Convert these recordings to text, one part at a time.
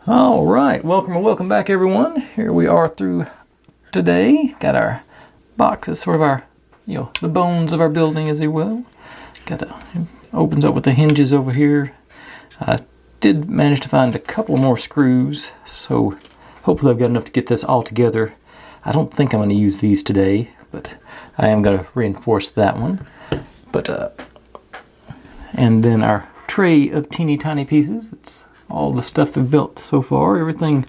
All right, welcome back everyone. Here we are through today. Got our boxes, sort of our, the bones of our building, as you will. Opens up with the hinges over here. I did manage to find a couple more screws, so hopefully I've got enough to get this all together. I don't think I'm going to use these today, but I am going to reinforce that one. And then our tray of teeny tiny pieces. It's all the stuff they've built so far. Everything,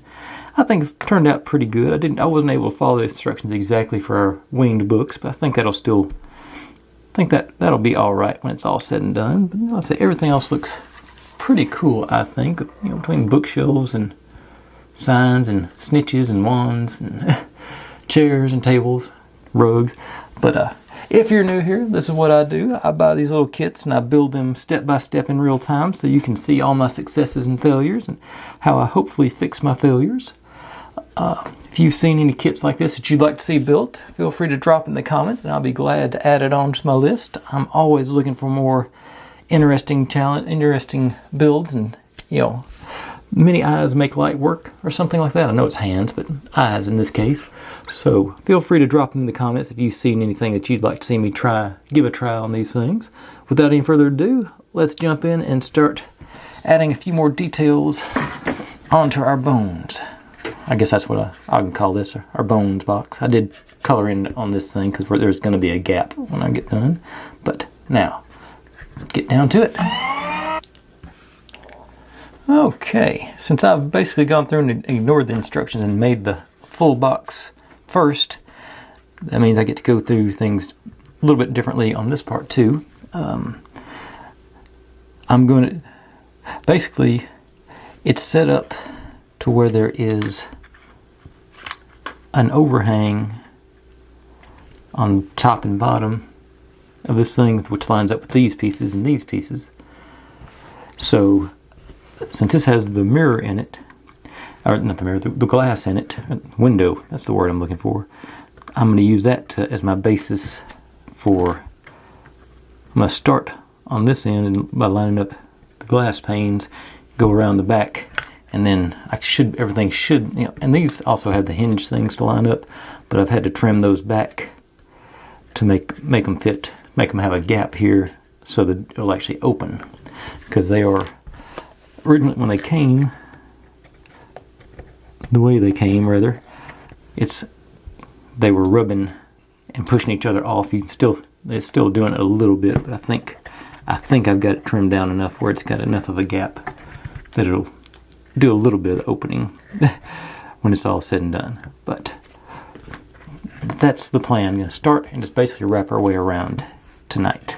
I think, has turned out pretty good. I wasn't able to follow the instructions exactly for our winged books, but I think that'll be all right when it's all said and done. But I'll say everything else looks pretty cool. I think, between bookshelves and signs and snitches and wands and chairs and tables, rugs. But if you're new here, this is what I do. I buy these little kits and I build them step by step in real time so you can see all my successes and failures and how I hopefully fix my failures. If you've seen any kits like this that you'd like to see built, feel free to drop in the comments and I'll be glad to add it on to my list. I'm always looking for more interesting builds, and many eyes make light work or something like that. I know it's hands, but eyes in this case. So feel free to drop them in the comments if you've seen anything that you'd like to see me give a try on these things. Without any further ado, let's jump in and start adding a few more details onto our bones. I guess that's what I can call this, our bones box. I did color in on this thing because there's going to be a gap when I get done. But now, get down to it. Okay, since I've basically gone through and ignored the instructions and made the full box first, that means I get to go through things a little bit differently on this part too. I'm going to, basically, it's set up to where there is an overhang on top and bottom of this thing, which lines up with these pieces and these pieces. So since this has the mirror in it, or not the mirror, the glass in it, window, that's the word I'm looking for, I'm going to use that as my basis for, I'm going to start on this end and by lining up the glass panes, go around the back, and then everything should, and these also have the hinge things to line up, but I've had to trim those back to make them fit, make them have a gap here so that it'll actually open, because they are, originally when they came, the way they came rather, they were rubbing and pushing each other off. They're still doing it a little bit, but I think I've got it trimmed down enough where it's got enough of a gap that it'll do a little bit of opening when it's all said and done. But that's the plan. I'm going to start and just basically wrap our way around tonight.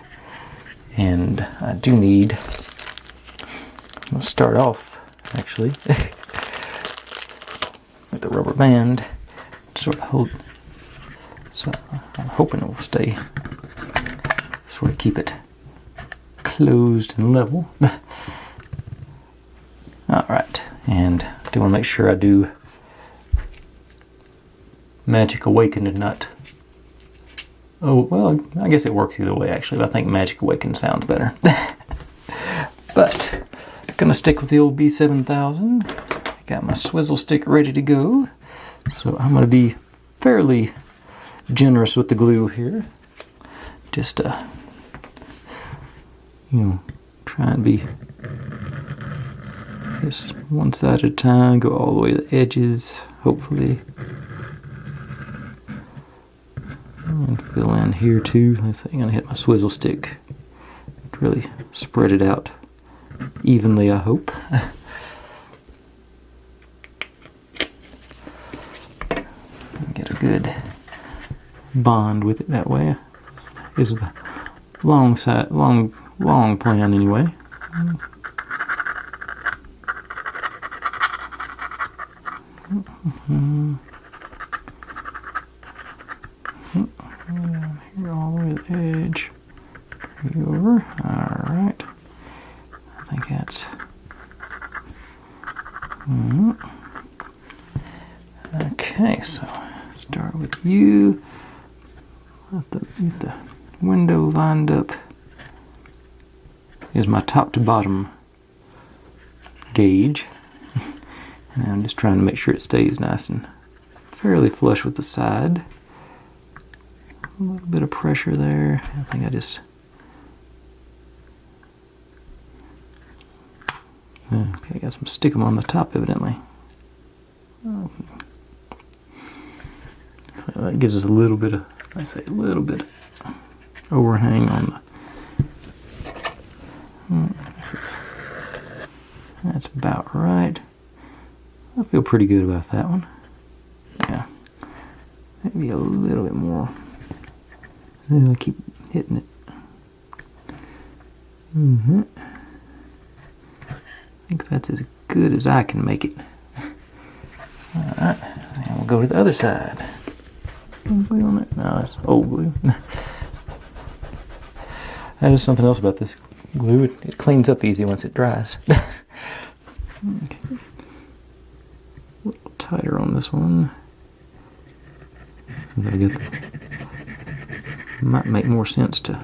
And I do need, I'll start off actually with the rubber band to sort of hold, so I'm hoping it will stay, sort of keep it closed and level. Alright, and I do want to make sure I do Magic Awaken and not, oh well, I guess it works either way actually, but I think Magic Awaken sounds better. But gonna stick with the old B7000. Got my swizzle stick ready to go. So I'm gonna be fairly generous with the glue here. Just try and be just one side at a time, go all the way to the edges, hopefully. And fill in here too. I'm gonna hit my swizzle stick to really spread it out evenly, I hope. Get a good bond with it that way. This is the long plan anyway. Here all the way to the edge. Carry over. Alright. I think that's okay, so start with you. Get the window lined up. Is my top to bottom gauge. And I'm just trying to make sure it stays nice and fairly flush with the side. A little bit of pressure there. I think I just... Okay, I got some stickum on the top evidently. Okay. So that gives us a little bit of, I say a little bit of overhang on the... That's about right. I feel pretty good about that one. Yeah. Maybe a little bit more. I'll keep hitting it. I think that's as good as I can make it. Alright, and we'll go to the other side. Glue on there? No, that's old glue. That is something else about this glue. It cleans up easy once it dries. Okay. A little tighter on this one. Since I get might make more sense to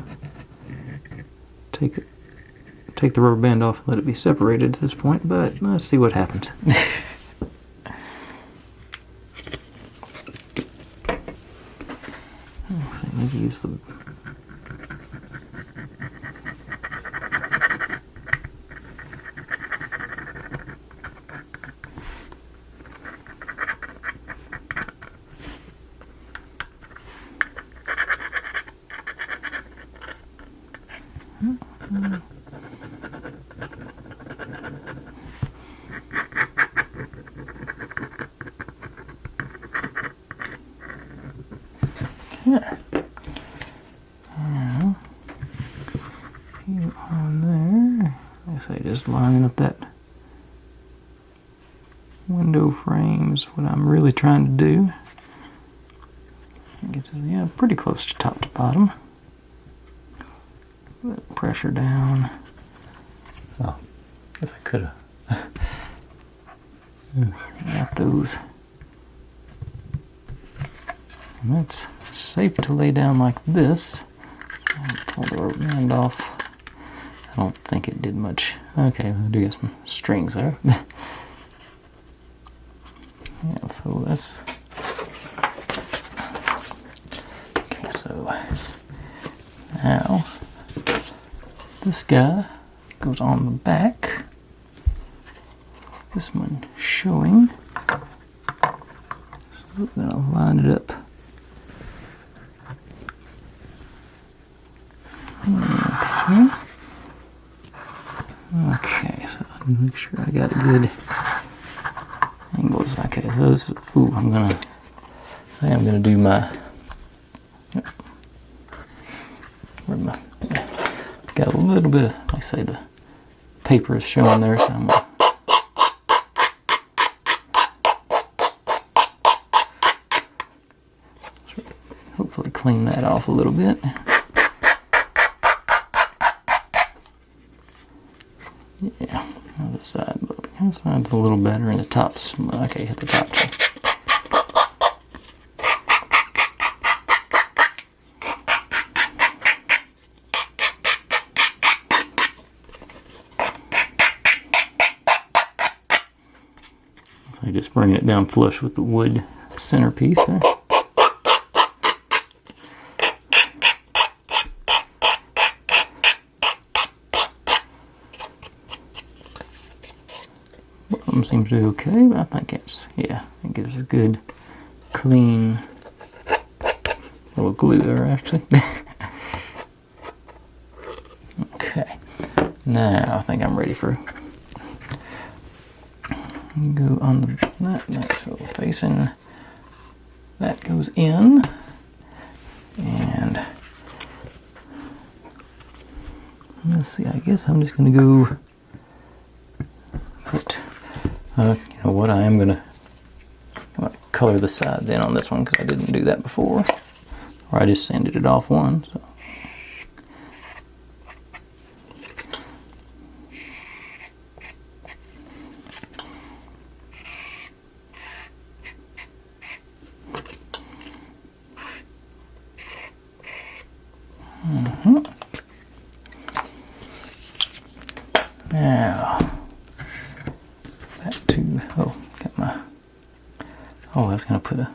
take the rubber band off and let it be separated at this point, but let's see what happens. Let's see, maybe use the... Yeah. Now, on there, I say just lining up that window frame is what I'm really trying to do. It gets, yeah, pretty close to top to bottom. Let pressure down. Oh, guess I could have got those. And that's safe to lay down like this. I'll pull the rubber band off. I don't think it did much. Okay, I do get some strings there. Yeah, so that's... Okay, so now this guy goes on the back. This one showing. So then I'll line it up. Okay, so make sure I got a good angles. Okay, those. Ooh, I think I'm gonna do my. Yep. Where my? Got a little bit of, like I say, the paper is showing there, so I'm gonna. Hopefully clean that off a little bit. Yeah, the side, but the side's a little better, and the top's okay. Hit the top too. So just bringing it down flush with the wood centerpiece there. Seems to be okay, but I think it's, yeah, I think it's a good, clean little glue there, actually. Okay, now I think I'm ready for, go on that's facing, that goes in, and let's see, I guess I'm just going to go put, you know what, I'm going to color the sides in on this one because I didn't do that before. Or I just sanded it off one. So. Now, back to, oh, got Oh, that's going to put a...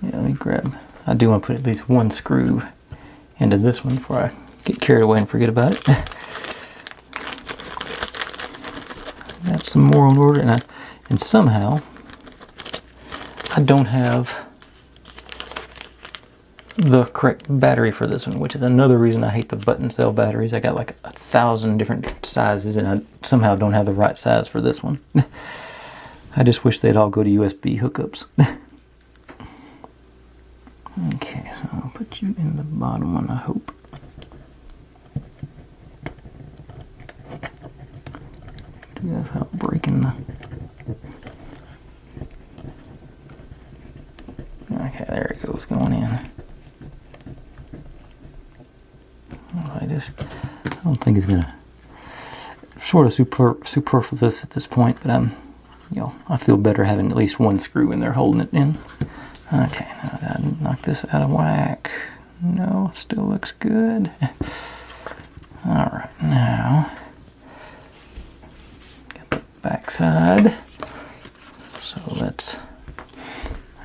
Yeah, let me grab... I do want to put at least one screw into this one before I get carried away and forget about it. Got some more on order, and somehow I don't have the correct battery for this one, which is another reason I hate the button cell batteries. I got like 1,000 different sizes, and I somehow don't have the right size for this one. I just wish they'd all go to USB hookups. Okay, so I'll put you in the bottom one, I hope. Do that without breaking the... Okay, there it goes, going in. I don't think it's gonna... Sort of superfluous at this point, but I feel better having at least one screw in there holding it in. Okay, now I gotta knock this out of whack. No, still looks good. Alright, now get the back side. So let's...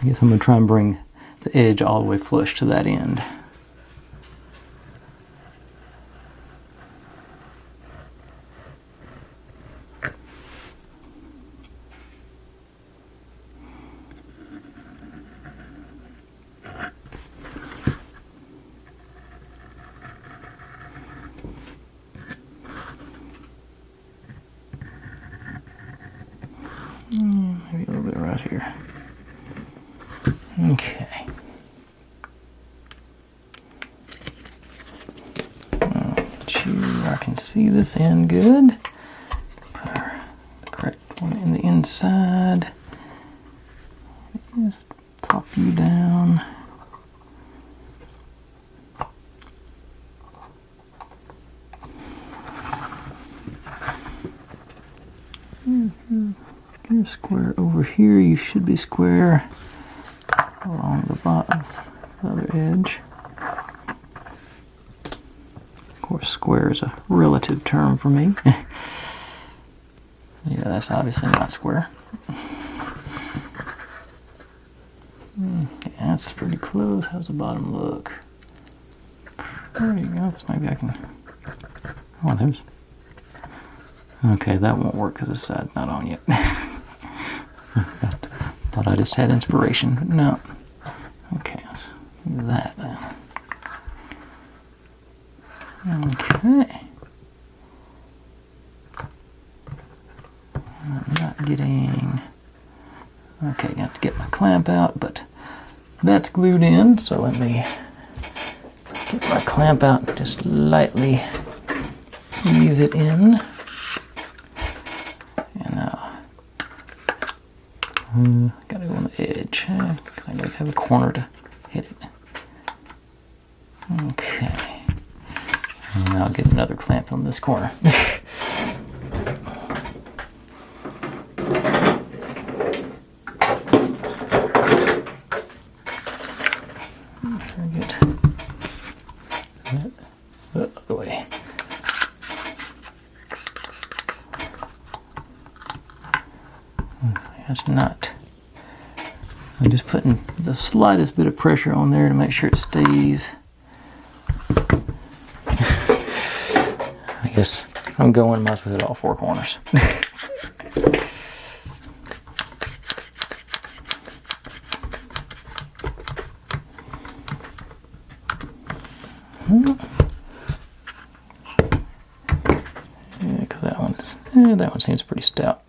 I guess I'm gonna try and bring the edge all the way flush to that end. Maybe a little bit right here. Okay. I can see this end good. Put our correct one in the inside. Just plop you down. You're square over here. You should be square along the bottom, the other edge. Of course, square is a relative term for me. Yeah, that's obviously not square. Yeah, that's pretty close. How's the bottom look? There you go. Maybe I can... Oh, there's... Okay, that won't work because the side's not on yet. Thought I just had inspiration, but no. Okay, let's do that then. Okay. I'm not getting... Okay, got to get my clamp out, but that's glued in, so let me get my clamp out and just lightly ease it in. Gotta go on the edge, because I gotta have a corner to hit it. Okay. And now I'll get another clamp on this corner. Get that out of the way. That's not... I'm just putting the slightest bit of pressure on there to make sure it stays. I guess I'm going, might as well hit all four corners. Yeah, because that one seems pretty stout.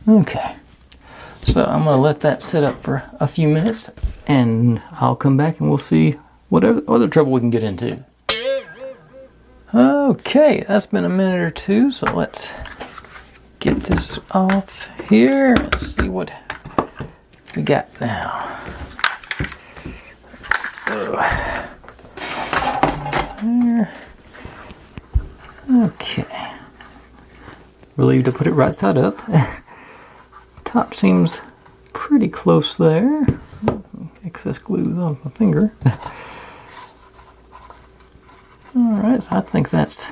Okay. So I'm going to let that sit up for a few minutes, and I'll come back and we'll see what other trouble we can get into. Okay, that's been a minute or two, so let's get this off here. Let's see what we got now. There. Okay. Relieved to put it right side up. Top seems pretty close there. Excess glue on my finger. Alright, so I think that's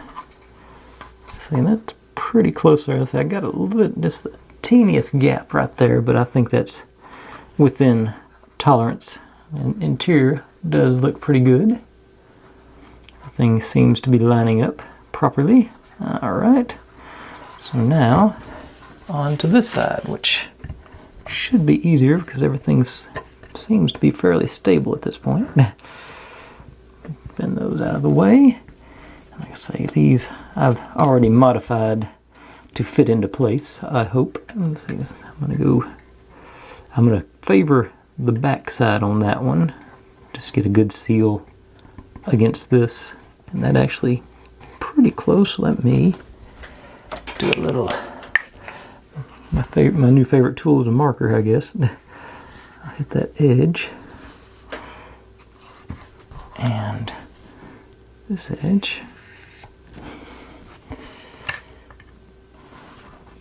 pretty close there. I got a little bit, just the teeniest gap right there, but I think that's within tolerance. And interior does look pretty good. Everything seems to be lining up properly. Alright, so now on to this side, which should be easier because everything seems to be fairly stable at this point. Bend those out of the way. Like I say, these I've already modified to fit into place, I hope. Let's see, I'm gonna favor the back side on that one. Just get a good seal against this. And that actually pretty close. Let me do a little, my new favorite tool is a marker, I guess. I'll hit that edge. And this edge.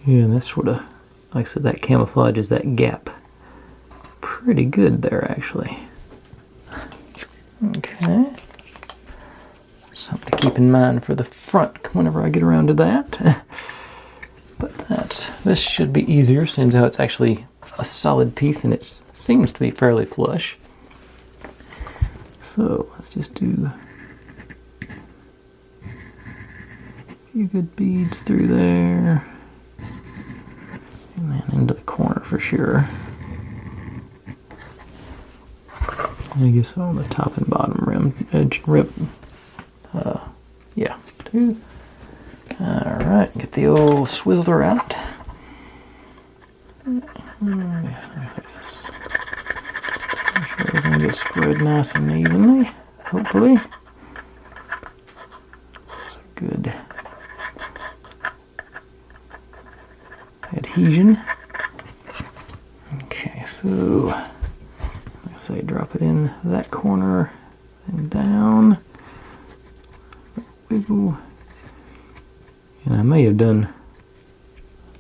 Yeah, that's sort of, like I said, that camouflages that gap pretty good there, actually. Okay. Something to keep in mind for the front whenever I get around to that. But this should be easier, since how it's actually a solid piece and it seems to be fairly flush. So let's just do a few good beads through there. And then into the corner for sure. I guess on the top and bottom rim, edge rip. Yeah, two. Alright, get the old swizzler out. Make sure everything gets spread nice and evenly, hopefully. So good adhesion. Okay, so like I say, drop it in that corner and down. Wiggle. And I may have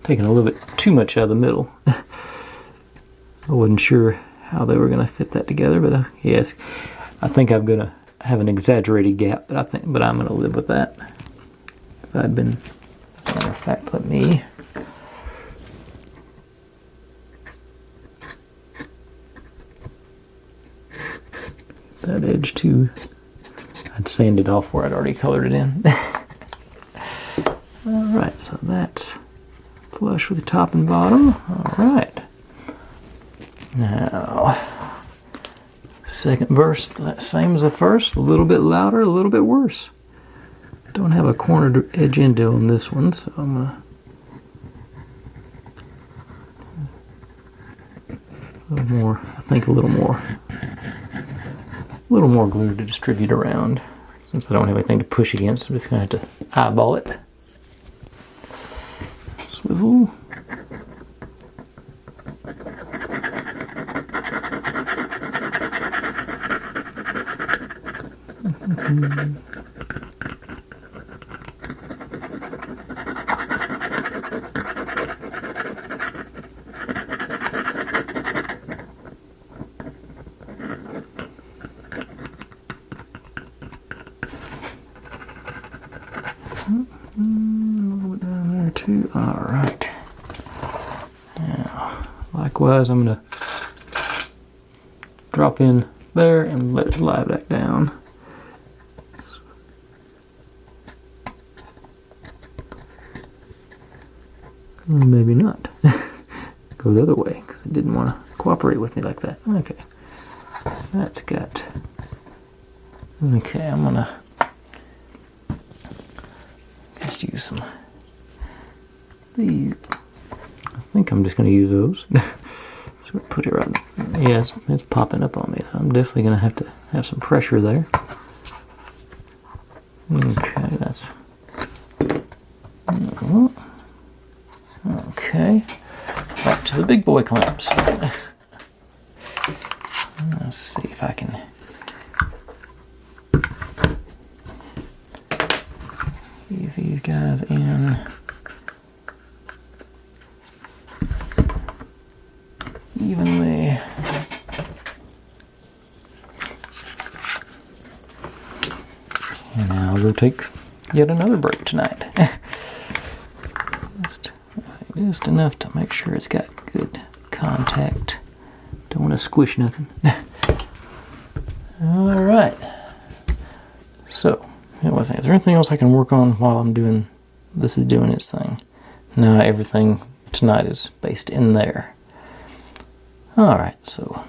taken a little bit too much out of the middle. I wasn't sure how they were going to fit that together, but yes, I think I'm going to have an exaggerated gap, but I'm going to live with that. If I'd been, as a matter of fact, let me that edge too. I'd sanded off where I'd already colored it in. Alright, so that's flush with the top and bottom. Alright. Now, second verse, same as the first, a little bit louder, a little bit worse. Don't have a corner edge into on this one, so I'm gonna a little more, I think a little more glue to distribute around. Since I don't have anything to push against, I'm just going to have to eyeball it. Swivel. A little bit down there too. Alright. Now, likewise, I'm going to drop in there and let it slide back down. Maybe not. Go the other way, because it didn't want to cooperate with me like that. Okay. That's got... Okay, I'm going to just use some... These. I think I'm just going to use those. So put it right... Yeah, it's popping up on me, so I'm definitely going to have some pressure there. Okay, that's... Okay, back to the big boy clamps. Let's see if I can ease these guys in. Evenly. And now we'll take yet another break tonight. just enough to make sure it's got good contact. Don't want to squish nothing. All right. So, is there anything else I can work on while I'm doing, this is doing its thing? No, everything tonight is based in there. All right, so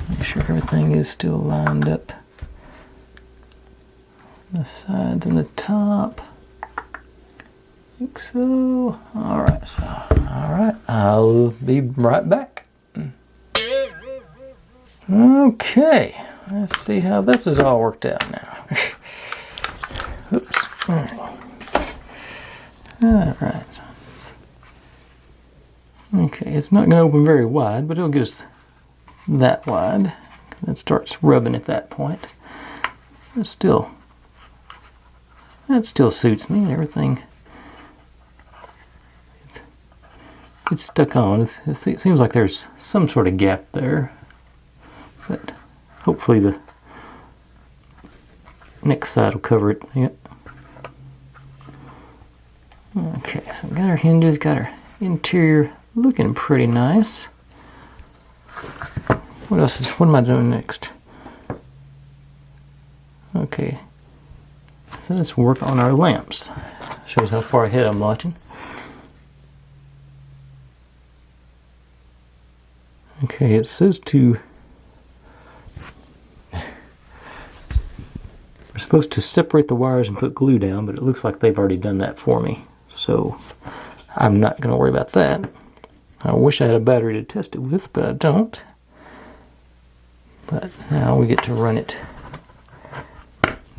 make sure everything is still lined up. The sides and the top. I think so. All right, I'll be right back. Okay, let's see how this is all worked out now. Oops. All right. Okay, it's not going to open very wide, but it'll get us that wide. It starts rubbing at that point. That still suits me and everything. It's stuck on. It seems like there's some sort of gap there, but hopefully the next side will cover it. Yep. Okay, so we got our hinges, got our interior looking pretty nice. What am I doing next? Okay, so let's work on our lamps. Shows how far ahead I'm watching. Okay, it says we're supposed to separate the wires and put glue down, but it looks like they've already done that for me. So I'm not going to worry about that. I wish I had a battery to test it with, but I don't. But now we get to run it.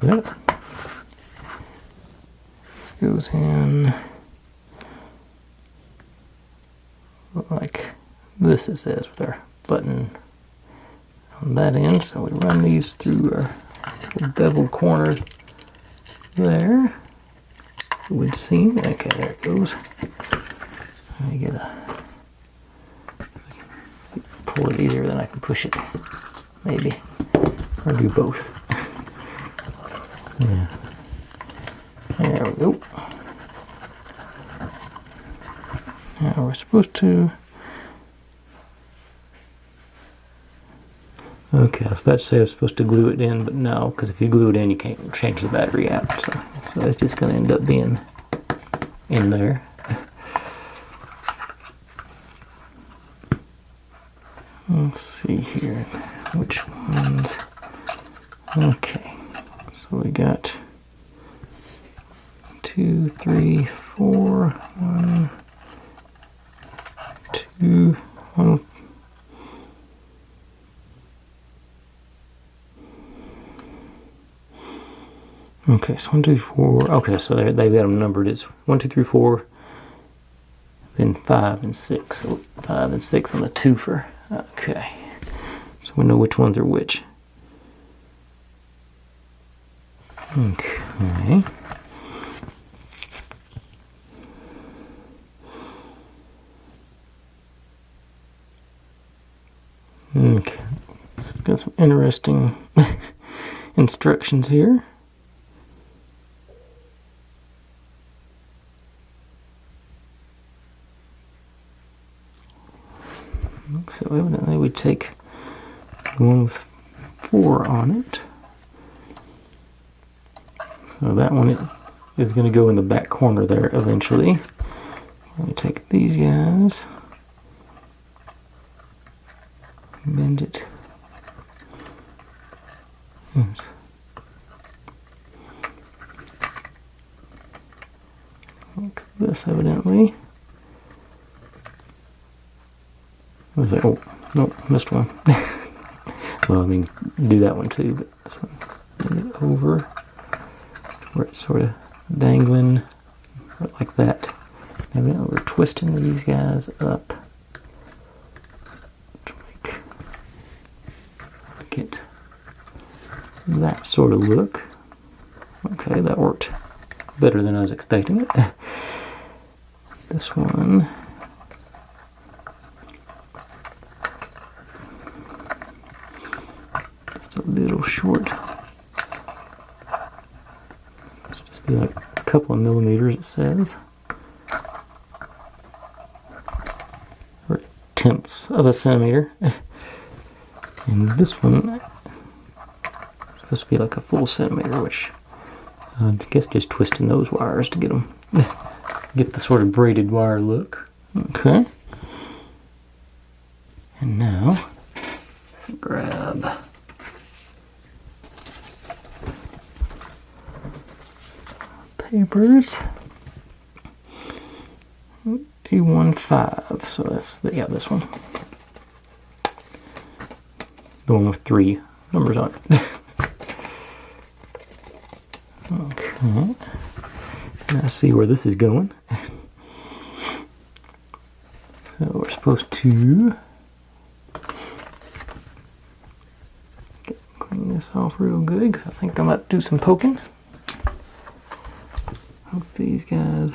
Yep. This goes in like this, it says, with our button on that end. So we run these through our little beveled corner there. It would seem. Okay, there it goes. Let me get pull it easier than I can push it. Maybe. Or do both. Yeah. There we go. Now we're supposed to... Okay, I was about to say I was supposed to glue it in, but no, because if you glue it in, you can't change the battery out. So it's just going to end up being in there. Let's see here, which ones. Okay, so we got 2, 3, 4, 1, 2, 1. Okay, so 1, 2, 4. Okay, so they've got them numbered. It's 1, 2, 3, 4, then 5 and 6. So 5 and 6 on the twofer. Okay, so we know which ones are which. Okay. Okay, so we've got some interesting instructions here. So evidently we take the one with 4 on it. So that one is going to go in the back corner there eventually. We take these guys, bend it. Like this evidently. I was like, oh, nope, missed one. Well, I mean, do that one too, but this one, bring it over where it's sort of dangling like that. And then we're twisting these guys up to get that sort of look. Okay, that worked better than I was expecting it. This one. A little short. It's just be like a couple of millimeters, it says. 0.2 of a centimeter. And this one is supposed to be like a full centimeter, which I guess just twisting those wires to get them, get the sort of braided wire look. Okay. And now, grab papers. A15, so that's, yeah, this one. The one with 3 numbers on it. Okay. Now see where this is going. So we're supposed to clean this off real good, because I think I'm about to do some poking. Hope these guys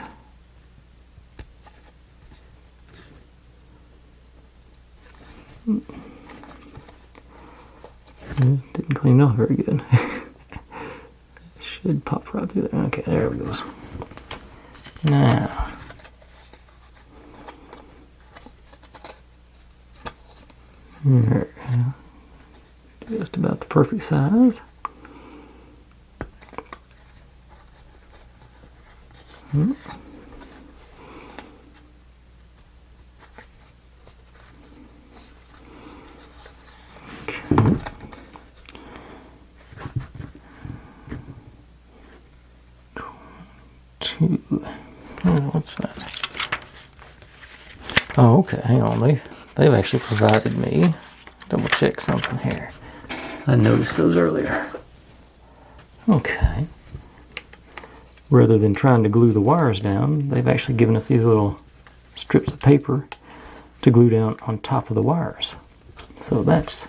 didn't clean it off very good. Should pop right through there. Okay, there it goes. Now, there, just about the perfect size. What's that? Oh, okay, hang on. They've actually provided me, double check something here. I noticed those earlier. Okay. Rather than trying to glue the wires down, they've actually given us these little strips of paper to glue down on top of the wires. So that's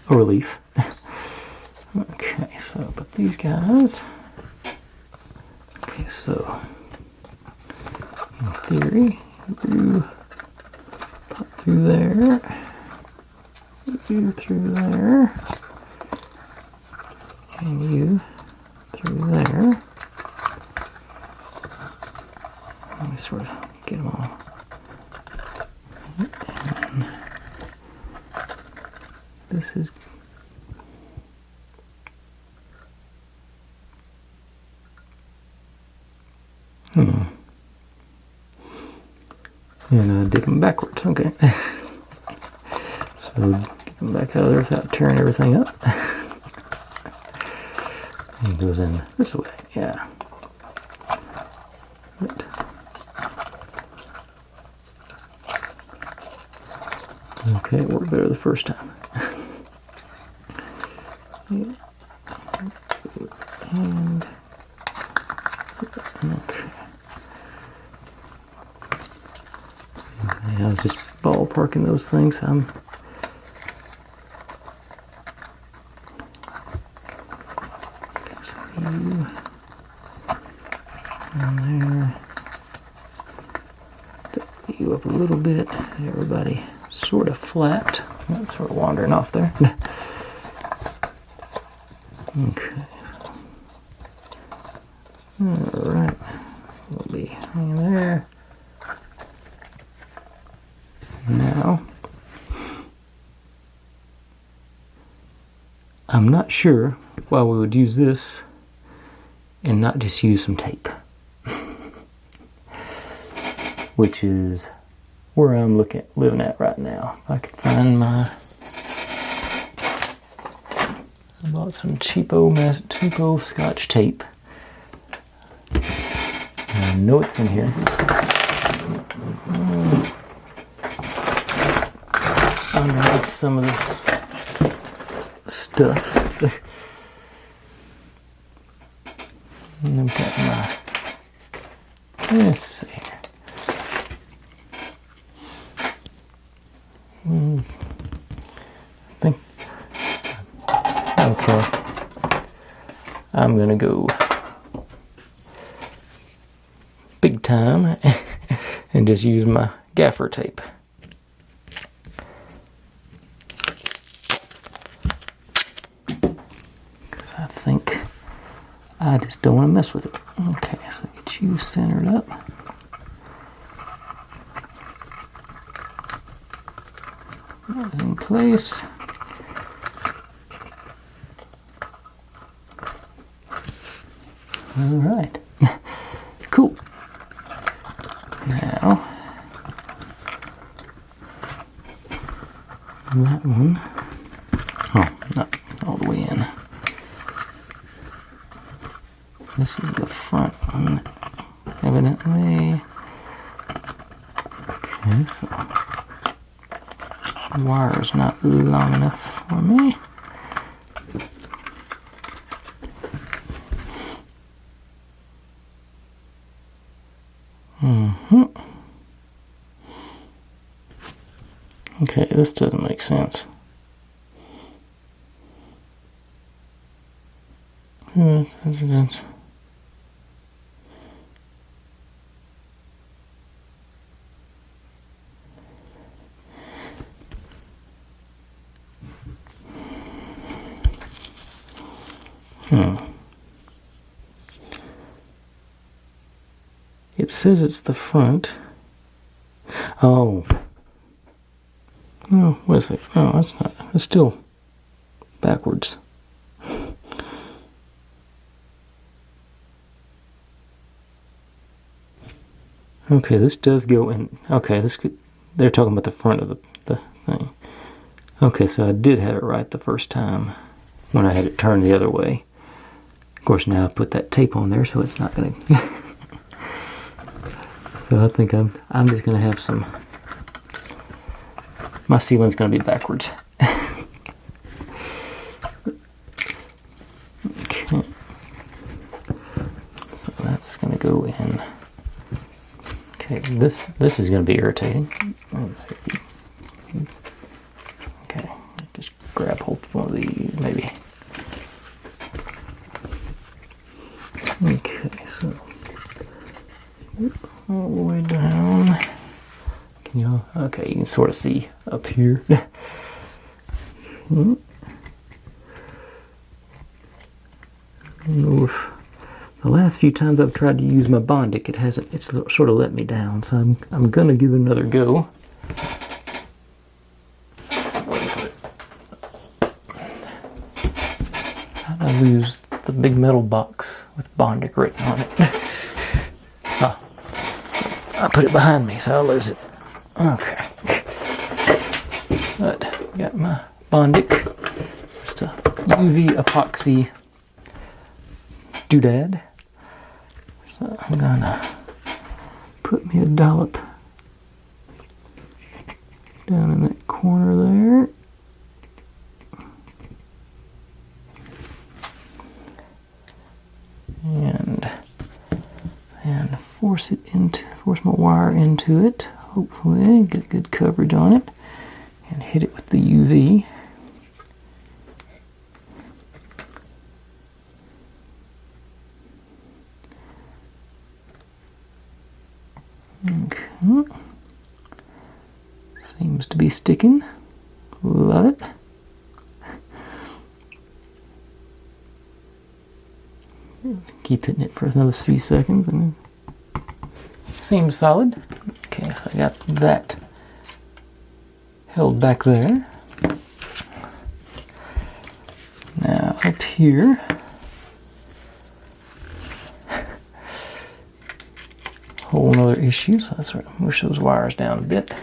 a relief. Okay, so but these guys. Okay, so in theory, you pop through there, you through there, and you through there. Let me sort of get them all. And this is and dig them backwards. Okay. So get them back out of there without tearing everything up. And it goes in this way. Yeah. Good. Okay, it worked better the first time. And okay. I was just ballparking those things. And there. Set you up a little bit. Everybody sort of flat. That's sort of wandering off there. Okay. Alright. We'll be hanging there. Now, I'm not sure why we would use this and not just use some tape. Which is where I'm living at right now. If I could find I bought some cheapo Scotch tape. I know it's in here. Underneath some of this stuff. And I've got let's see here. I think, okay. I'm gonna go big time and just use my gaffer tape. I just don't want to mess with it. Okay, so get you centered up. in place. All right, cool. Now, that one, oh, not all the way in. This is the front one, evidently. Okay, so the wire is not long enough for me. Okay, this doesn't make sense. It says it's the front. Oh. Oh, what is it? Oh, that's not. It's still backwards. Okay, this does go in. Okay, this could. They're talking about the front of the thing. Okay, so I did have it right the first time when I had it turned the other way. Of course, now I put that tape on there, so it's not going to. So I think I'm just going to have some. My ceiling's going to be backwards. Okay. So that's going to go in. Okay, this is going to be irritating. Okay, just grab hold of one of these, maybe. Okay, so all the way down. Can you? Okay, you can sort of see up here. I don't know if the last few times I've tried to use my Bondic, it's sort of let me down, so I'm gonna give it another go. I lose the big metal box with Bondic written on it. Oh, I put it behind me, so I'll lose it. Okay. But got my Bondic, just a UV epoxy doodad. So I'm gonna put me a dollop down in that corner there. And force my wire into it. Hopefully get good coverage on it and hit it with the UV. Okay. Seems to be sticking. Love it. Keep hitting it for another few seconds and seems solid. Okay, so I got that held back there. Now up here, whole nother issue, so let's push those wires down a bit.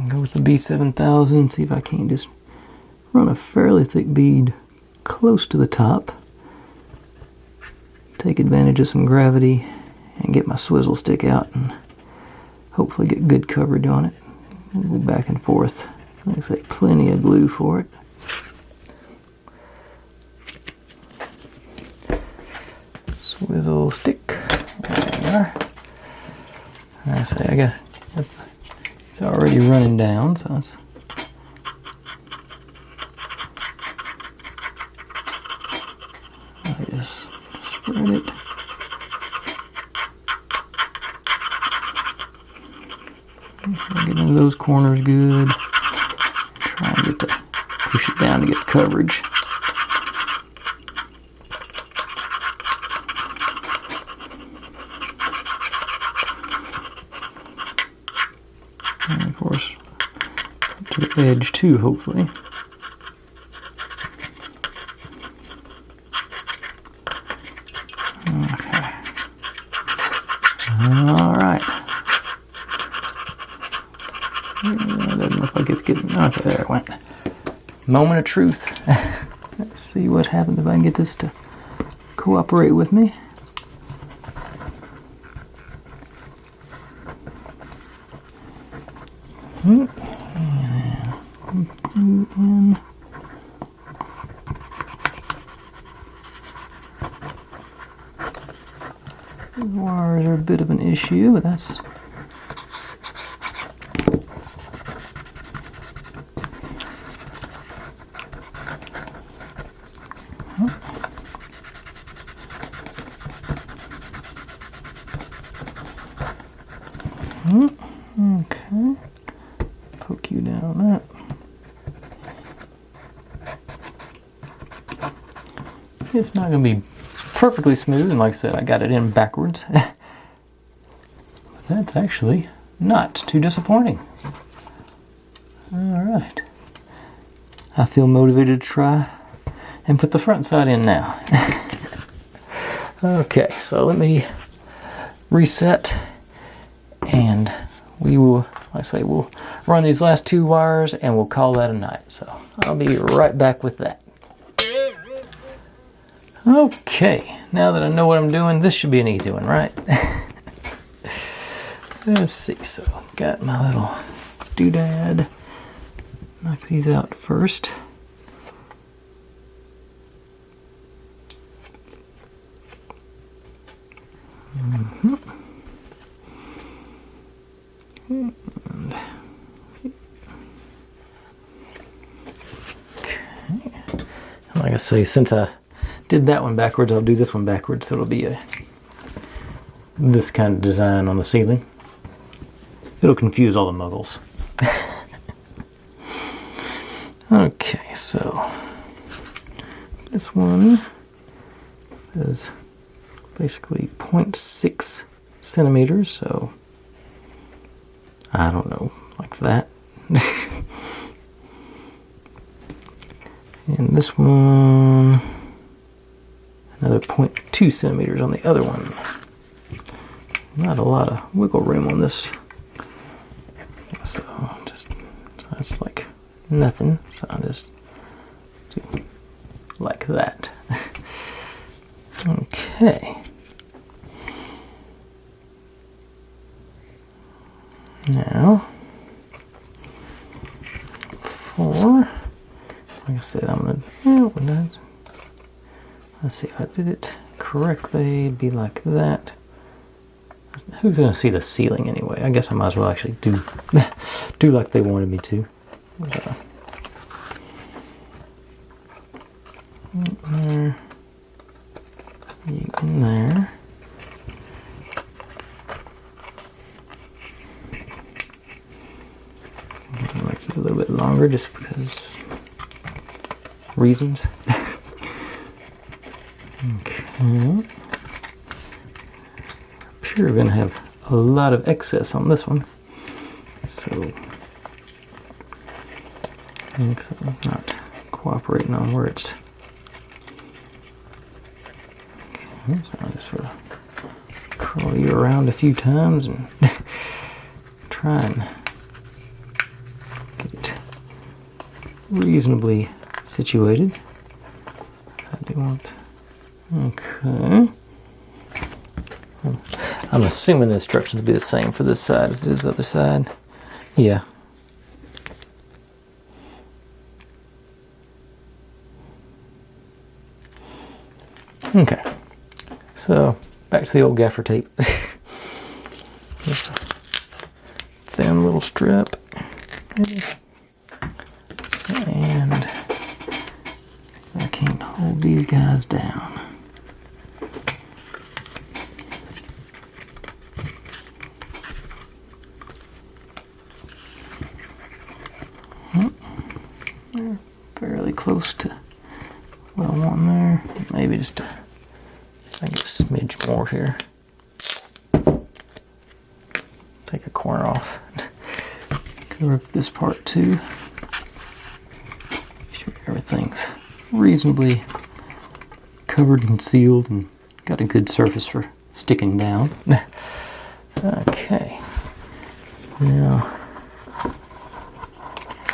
Go with the B7000 and see if I can't just run a fairly thick bead close to the top, take advantage of some gravity and get my swizzle stick out and hopefully get good coverage on it. Go back and forth. Like I say, plenty of glue for it. Swizzle stick. There we are. Like I say, it's already running down, so it's just spread it. Get into those corners good. Try and push it down to get coverage. edge too, hopefully. Okay. Alright. Doesn't look like it's getting... Okay, there it went. Moment of truth. Let's see what happens if I can get this to cooperate with me. And in. The wires are a bit of an issue, but that's... Okay. Poke you down on that. It's not going to be perfectly smooth, and like I said, I got it in backwards. That's actually not too disappointing. Alright. I feel motivated to try and put the front side in now. Okay, so let me reset, and we will, like I say, we'll run these last 2 wires and we'll call that a night. So I'll be right back with that. Okay, now that I know what I'm doing, this should be an easy one, right? Let's see, so got my little doodad. Knock these out first. And like I say, since I did that one backwards, I'll do this one backwards, so it'll be this kind of design on the ceiling. It'll confuse all the muggles. Okay, so this one is basically 0.6 centimeters, so I don't know, like that. And this one, another 0.2 centimeters on the other one. Not a lot of wiggle room on this. So that's like nothing. So I'll just do like that. Okay. Now, for, like I said, I'm going to, let's see if I did it correctly, it'd be like that. Who's going to see the ceiling anyway? I guess I might as well actually do like they wanted me to. There. You in there. I'm going to keep it a little bit longer just because reasons. Okay. I'm sure we're going to have a lot of excess on this one. So, I think that's not cooperating on where it's. Okay, so I'll just sort of curl you around a few times and try and get it reasonably situated. I do want. Okay. I'm assuming the instructions will be the same for this side as it is the other side. Yeah. Okay. So, back to the old gaffer tape. Just a thin little strip. And I can't hold these guys down. They're fairly close to what I want there. Maybe just I think a smidge more here. Take a corner off. Cover up this part too. everything's reasonably covered and sealed and got a good surface for sticking down. Okay. Now,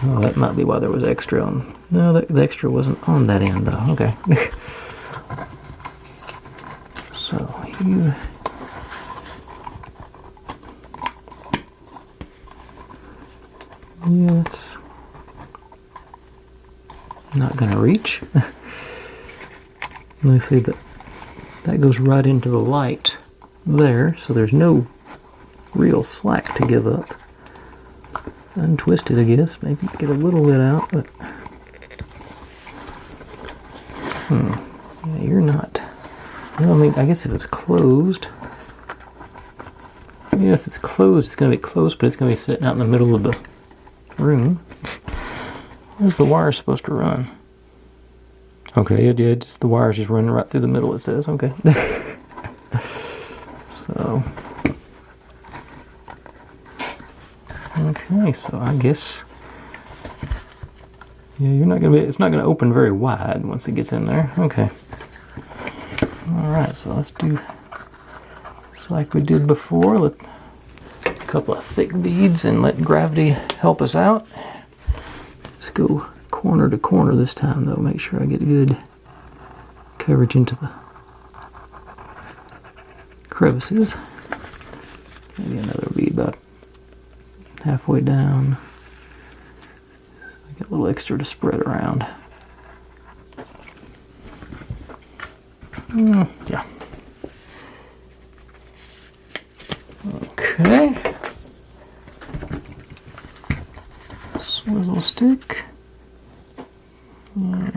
oh, that might be why there was extra on. No, the extra wasn't on that end though. Okay. So you. Yeah, it's not going to reach. Let's see, that goes right into the light there, so there's no real slack to give up. Untwist it, I guess. Maybe get a little bit out, but yeah, you're not. Well, I mean, I guess if it's closed, yeah, if it's closed, it's going to be closed, but it's going to be sitting out in the middle of the room. Where's the wire supposed to run? Okay, it did. The wire's just running right through the middle, it says. Okay. So. Okay, so I guess. Yeah, you're not gonna be. It's not gonna open very wide once it gets in there. Okay. Alright, so let's do just like we did before. Let a couple of thick beads and let gravity help us out. Let's go corner to corner this time though. Make sure I get good coverage into the crevices. Maybe another bead about halfway down. Get a little extra to spread around. Yeah. Okay. Swizzle stick. Alright,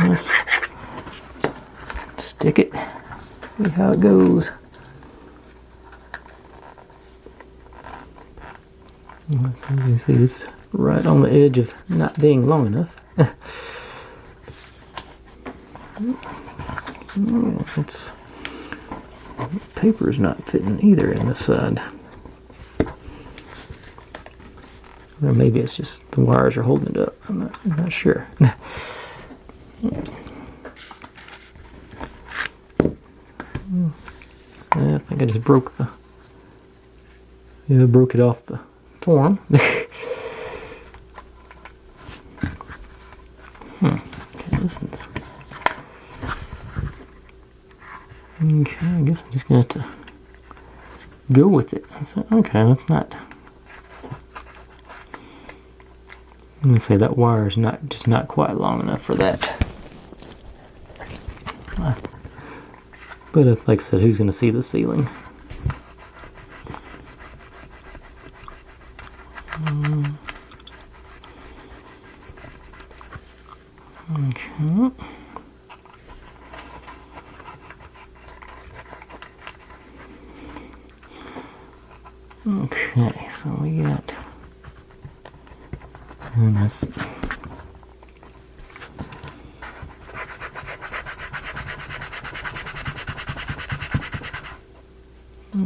let's stick it, see how it goes. As you can see, it's right on the edge of not being long enough. It's paper's not fitting either in this side. Or maybe it's just the wires are holding it up. I'm not sure. Yeah, I think I just broke the. Yeah, broke it off the form. Okay, listens. Okay, I guess I'm just gonna have to go with it. Okay, that's not. I'm gonna say that wire is not quite long enough for that. But if, like I said, who's gonna see the ceiling? Okay. Okay, so we got. And that's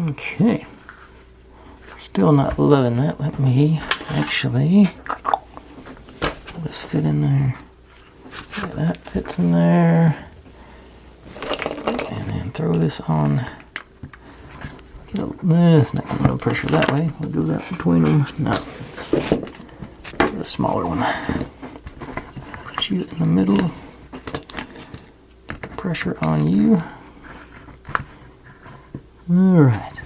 okay. Still not loving that. Let me actually let this fit in there. Yeah, that fits in there. And then throw this on. It's not going to pressure that way. We'll go that between them. No, it's the smaller one. Put you in the middle. Pressure on you. Alright.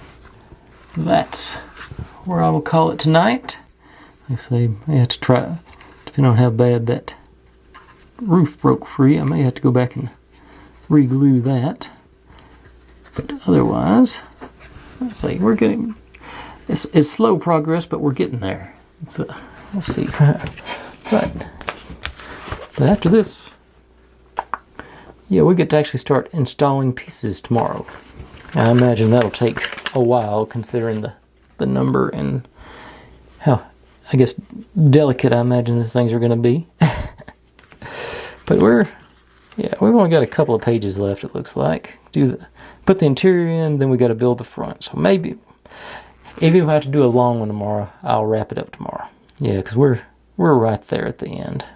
That's where I will call it tonight. Like I say, I have to try, depending on how bad that roof broke free, I may have to go back and re-glue that. But otherwise, let's see, we're getting, it's slow progress, but we're getting there. So, let's see. But after this, yeah, we get to actually start installing pieces tomorrow. I imagine that'll take a while considering the the number and how, I guess, delicate I imagine these things are going to be. But we've only got a couple of pages left, it looks like. Put the interior in, then we got to build the front. So maybe, even if I have to do a long one tomorrow, I'll wrap it up tomorrow. Yeah, because we're right there at the end.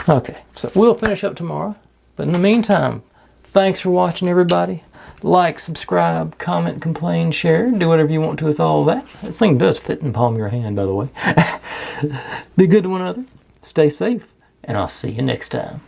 Okay, so we'll finish up tomorrow. But in the meantime, thanks for watching, everybody. Like, subscribe, comment, complain, share. Do whatever you want to with all of that. This thing does fit in the palm of your hand, by the way. Be good to one another. Stay safe. And I'll see you next time.